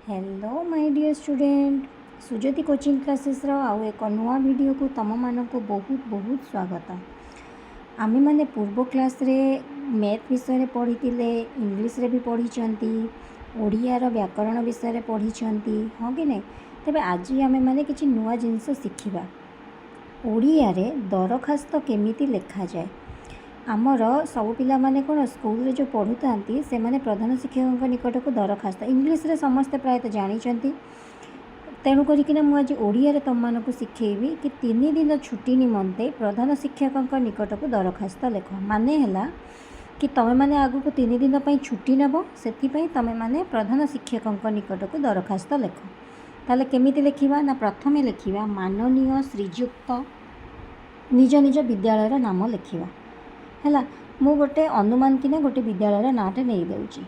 Hello my dear student Sujati coaching classes आउ एक नुआ वीडियो को तुम मानक बहुत बहुत स्वागत। आम मैंने पूर्व क्लास रे मैथ विषय पढ़ी इंग्लिश रे भी पढ़ी ओडियार व्याकरण विषय पढ़ी हाँ कि नहीं। तेज आज आम मैंने किसी नुआ जिनस शिखा ओडिया रे दरखास्त केमिति लेखा जाए। आमर सब पिला माने कौन स्कूल रे जो पढ़ु था से माने प्रधान शिक्षक निकट को दरखास्त इंग्लिश रे समस्ते प्रायतः जानी तेणु करना मुझे ओडिया रे तुम मानक शिखेबी कि 3 दिन छुट्टी निमंते प्रधान शिक्षक निकट को दरखास्त लेख माने है कि तुम मैंने आगु को 3 दिन पर छुट्टी नेब से तुम मैंने प्रधान शिक्षक निकट को दरखास्त लेख। ताले केमिति लिखिबा ना प्रथम लिखिबा माननीय श्रीजुक्त निज निज विद्यालय नाम लिखिबा है। मु गोटे अनुमान कि गोटे विद्यालय नाटे नहीं दूची।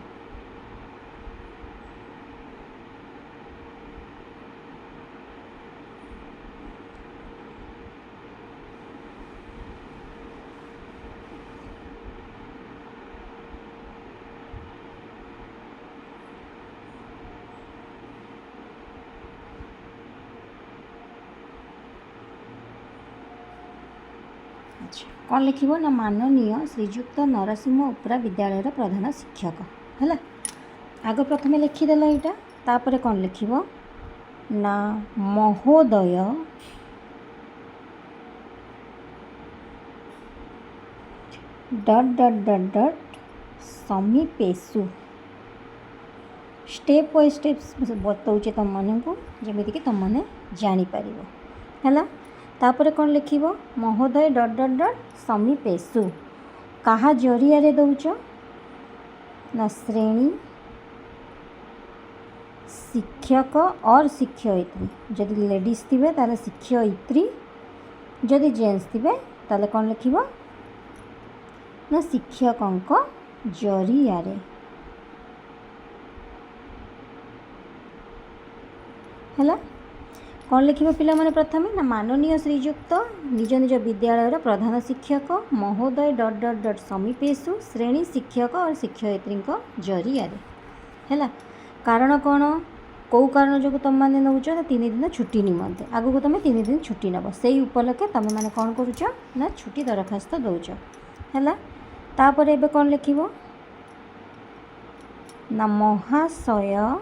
अच्छा कौन लिख ना माननीय श्रीजुक्त नरसिंह उपरा विद्यालय प्रधान शिक्षक है। आग प्रथम लिखिदेल यहाँ तापर कौन लिख ना महोदय डट डट डट डट समीपेशु स्टेप बाय स्टेप बताऊे तुम मानू जमीक तुम मैंने जापर है। तापर कौन लिख महोदय डट डट डट समीपेशु कहा जरिया रे दौच ना श्रेणी शिक्षक और शिक्षयित्री जदि लेडीज थे ताले शिक्षयित्री जदि जेन्ट्स थे ताले कौन लिख ना शिक्षक जरिया रे है। कौन लिख पिला माने प्रथम ना माननीय श्रीजुक्त निज निज विद्यालय प्रधान शिक्षक महोदय डट डट डट समीपेशु श्रेणी शिक्षक और शिक्षयित्री जरिया है। कारण कौन कौ कारण जो तुम मैंने नौच 3 दिन छुट्टी निमंते आगू को तुम 3 दिन छुट्टी नब से उपलक्षे तुम मैंने कौन करुच ना छुट्टी दरखास्त दौच है। तापर एबे कौन लिख ना महाशय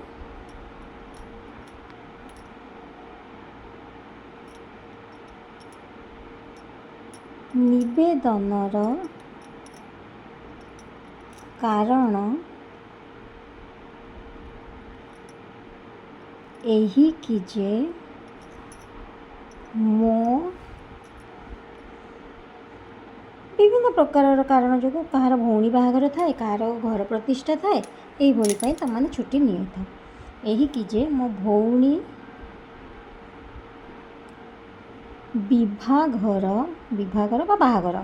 निवेदनर कारण एही कि जे मो विभिन्न प्रकार कारण जो कहार भौणी बाहागर थाए कहार घर प्रतिष्ठा थाए यही तुम मैंने छुट्टी नहीं था यही कि जे मो भौणी विभागर बाहागर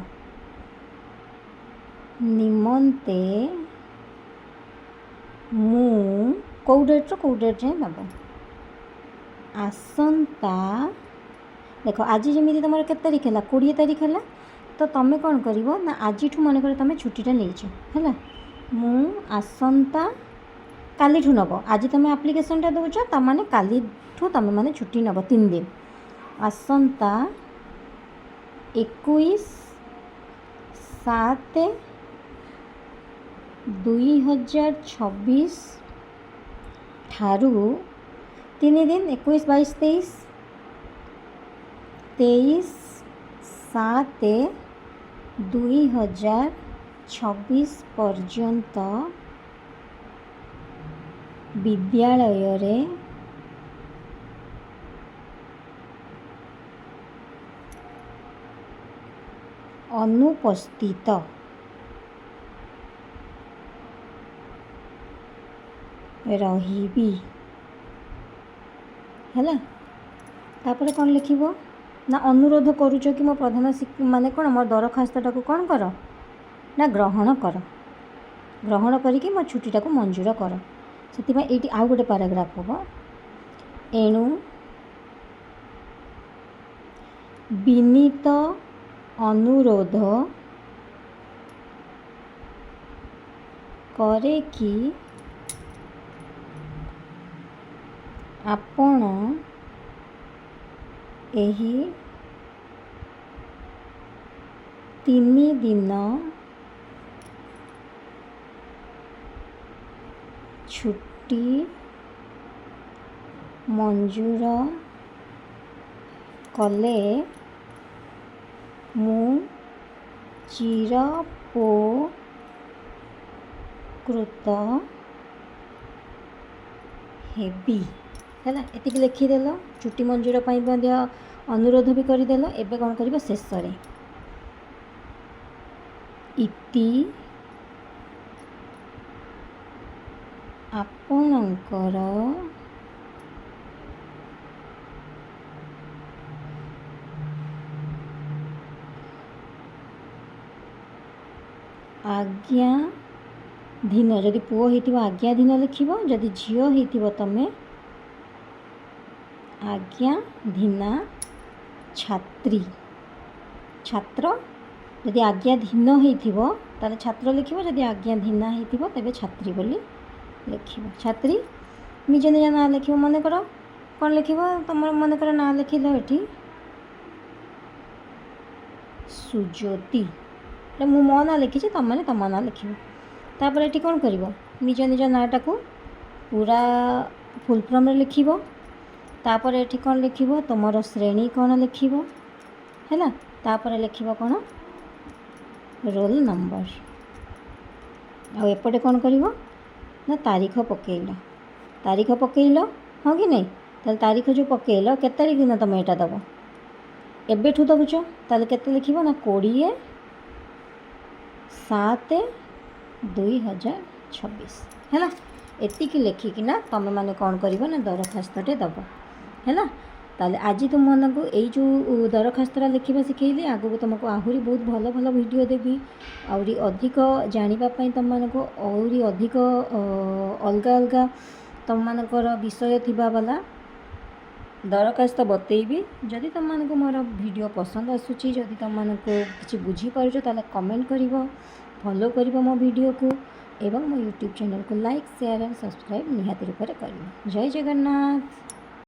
निमंते मु कौ डेट नब आसंता देख आज जमी तुम के तारीख है 20 तारीख है तो तुम कौन कर ना आज मन कर तुम छुट्टीटा नहीं है मु आसंता काली नब आज तुम आप्लिकेशनटा दौच तमें काली तुम मैंने छुट्टी नब 3 दिन आसंता 21/7/2026 ठारू 3 दिन 21 22 23 23/7/2026 पर्यंत विद्यालय रे अनुपस्थित रही है। तापर कौन लिख ना अनुरोध करुच कि मो प्रधान माने कौन मोर दरखास्तटा को कौन कर ना ग्रहण करिकी मो छुट्टीटा को मंजूर कर से ये आउ गोटे पैराग्राफ हम एणु विनीत अनुरोध करे कि ଆପଣ ଏହି 3 ଦିନ ଛୁଟି ମଞ୍ଜୁର କଲେ ମୁଁ ଚିରୋପକୃତ ହେବି। ହେଲା, ଏତିକି ଲେଖିଦେଲ। ଛୁଟି ମଞ୍ଜୁର ପାଇଁ ମଧ୍ୟ ଅନୁରୋଧ ବି କରିଦେଲ। ଏବେ କ'ଣ କରିବ, ଶେଷରେ ଇତି ଆପଣଙ୍କର ଆଜ୍ଞାଧୀନ, ଯଦି ପୁଅ ହେଇଥିବ ଆଜ୍ଞାଧୀନ ଲେଖିବ, ଯଦି ଝିଅ ହେଇଥିବ ତମେ ଆଜ୍ଞାଧୀନା ଛାତ୍ରୀ, ଛାତ୍ର। ଯଦି ଆଜ୍ଞାଧୀନ ହେଇଥିବ ତାହେଲେ ଛାତ୍ର ଲେଖିବ, ଯଦି ଆଜ୍ଞାଧୀନା ହେଇଥିବ ତେବେ ଛାତ୍ରୀ ବୋଲି ଲେଖିବ। ଛାତ୍ରୀ ନିଜ ନିଜ ନାଁ ଲେଖିବ। ମନେକର କ'ଣ ଲେଖିବ, ତୁମର ମନେକର ନାଁ ଲେଖିଲ ଏଠି ସୁଜ୍ୟୋତି, ମୁଁ ମୋ ନାଁ ଲେଖିଛି, ତୁମମାନେ ତୁମ ନାଁ ଲେଖିବ। ତାପରେ ଏଠି କ'ଣ କରିବ, ନିଜ ନିଜ ନାଁଟାକୁ ପୁରା ଫୁଲ୍ ଫର୍ମରେ ଲେଖିବ। ତାପରେ ଏଠି କ'ଣ ଲେଖିବ, ତୁମର ଶ୍ରେଣୀ କ'ଣ ଲେଖିବ। ହେଲା, ତାପରେ ଲେଖିବ କ'ଣ, ରୋଲ୍ ନମ୍ବର। ଆଉ ଏପଟେ କ'ଣ କରିବ ନା ତାରିଖ ପକାଇଲ। ତାରିଖ ପକାଇଲ, ହଁ କି ନାହିଁ? ତାହେଲେ ତାରିଖ ଯେଉଁ ପକାଇଲ, କେତେ ତାରିଖ ଦିନ ତୁମେ ଏଇଟା ଦେବ, ଏବେଠୁ ଦେଉଛ, ତାହେଲେ କେତେ ଲେଖିବ ନା 20/7/2026। ହେଲା, ଏତିକି ଲେଖିକିନା ତୁମେମାନେ କ'ଣ କରିବ ନା ଦରଖାସ୍ତଟେ ଦେବ। ହେଲା, ତାହେଲେ ଆଜି ତୁମମାନଙ୍କୁ ଏଇ ଯେଉଁ ଦରଖାସ୍ତଟା ଲେଖିବା ଶିଖେଇଲି, ଆଗକୁ ତୁମକୁ ଆହୁରି ବହୁତ ଭଲ ଭଲ ଭିଡ଼ିଓ ଦେବି। ଆହୁରି ଅଧିକ ଜାଣିବା ପାଇଁ ତୁମମାନଙ୍କୁ ଆହୁରି ଅଧିକ ଅଲଗା ଅଲଗା ତୁମମାନଙ୍କର ବିଷୟ ଥିବା ବାଲା ଦରଖାସ୍ତ ବତେଇବି। ଯଦି ତୁମମାନଙ୍କୁ ମୋର ଭିଡ଼ିଓ ପସନ୍ଦ ଆସୁଛି, ଯଦି ତୁମମାନଙ୍କୁ କିଛି ବୁଝିପାରୁଛ, ତାହେଲେ କମେଣ୍ଟ କରିବ, ଫଲୋ କରିବ ମୋ ଭିଡ଼ିଓକୁ, ଏବଂ ମୋ ୟୁଟ୍ୟୁବ୍ ଚ୍ୟାନେଲକୁ ଲାଇକ୍, ସେୟାର ଆଣ୍ଡ ସବସ୍କ୍ରାଇବ୍ ନିହାତି ରୂପରେ କରିବ। ଜୟ ଜଗନ୍ନାଥ।